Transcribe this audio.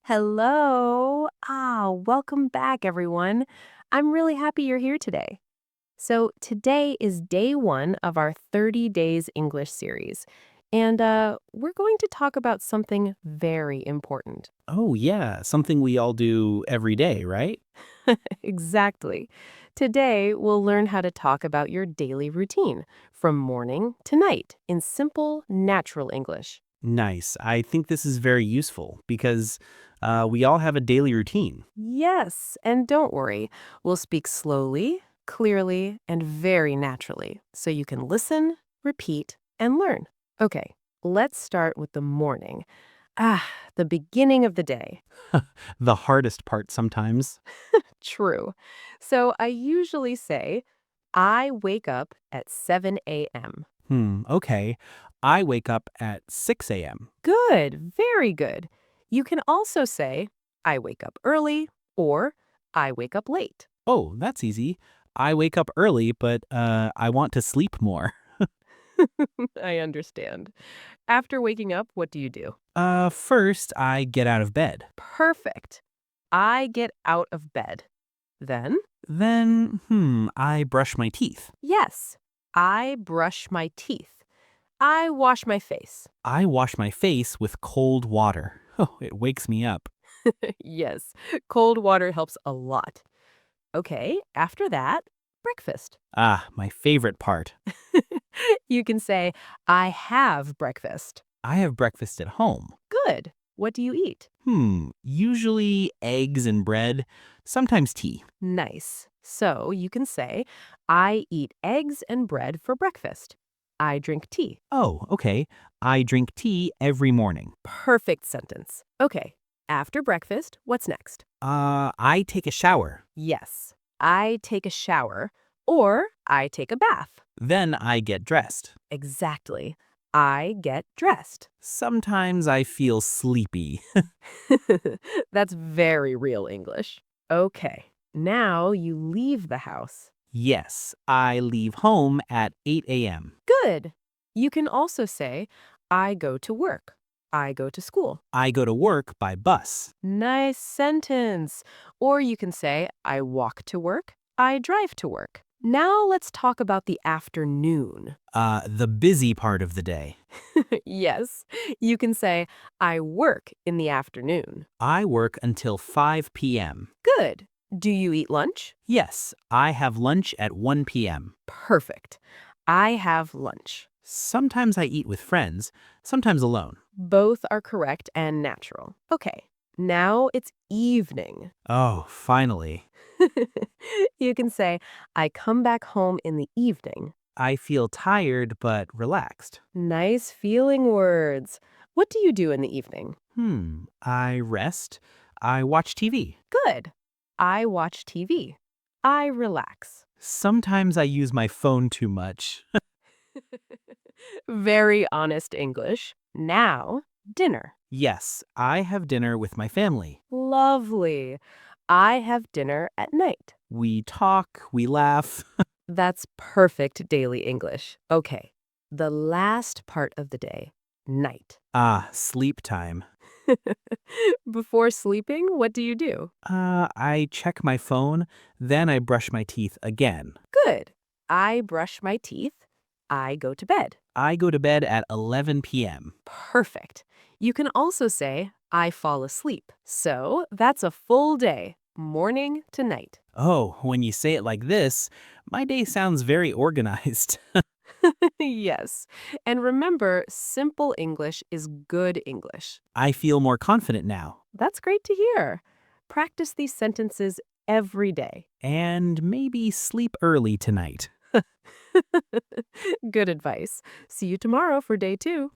Hello. Welcome back, everyone. I'm really happy you're here today. So, today is day one of our 30 Days English series, and we're going to talk about something very important. Oh, yeah, something we all do every day, right? Exactly. Today, we'll learn how to talk about your daily routine from morning to night in simple, natural English. Nice. I think this is very useful because we all have a daily routine. Yes, and don't worry, we'll speak slowly, clearly, and very naturally so you can listen, repeat, and learn. Okay, let's start with the morning. Ah, the beginning of the day. The hardest part sometimes. True. So I usually say, I wake up at 7 a.m. Okay. I wake up at 6 a.m. Good, very good. You can also say, I wake up early or I wake up late. Oh, that's easy. I wake up early, but I want to sleep more. I understand. After waking up, what do you do? First, I get out of bed. Perfect. I get out of bed. Then, Then, I brush my teeth. yes, I brush my teeth. I wash my face. I wash my face with cold water. Oh, it wakes me up. Yes, cold water helps a lot. Okay, after that, breakfast. Ah, my favorite part. You can say, I have breakfast. I have breakfast at home. Good. What do you eat? Usually eggs and bread, sometimes tea. Nice. So you can say, I eat eggs and bread for breakfast. I drink tea. Oh, okay. I drink tea every morning. Perfect sentence. Okay, after breakfast, what's next? I take a shower. Yes, I take a shower or I take a bath. Then I get dressed. Exactly. I get dressed. Sometimes I feel sleepy. That's very real English. Okay, now you leave the house. Yes, I leave home at 8 a.m. Good. You can also say, I go to work. I go to school. I go to work by bus. Nice sentence. Or you can say, I walk to work. I drive to work. Now let's talk about the afternoon. The busy part of the day. Yes, you can say, I work in the afternoon. I work until 5 p.m. Good. Do you eat lunch? Yes, I have lunch at 1 p.m. Perfect. I have lunch. Sometimes I eat with friends, sometimes alone. Both are correct and natural. Okay, now it's evening. Oh, finally. You can say, I come back home in the evening. I feel tired but relaxed. Nice feeling words. What do you do in the evening? I rest. I watch TV. Good. I watch TV. I relax. Sometimes I use my phone too much. Very honest English. Now, dinner. Yes, I have dinner with my family. Lovely. I have dinner at night. We talk, we laugh. That's perfect daily English. Okay, the last part of the day, night. Sleep time. Before sleeping, what do you do? I check my phone, then I brush my teeth again. Good. I brush my teeth. I go to bed. I go to bed at 11 p.m. Perfect. You can also say, I fall asleep. So that's a full day, morning to night. Oh, when you say it like this, my day sounds very organized. Yes. And remember, simple English is good English. I feel more confident now. That's great to hear. Practice these sentences every day. And maybe sleep early tonight. Good advice. See you tomorrow for day two.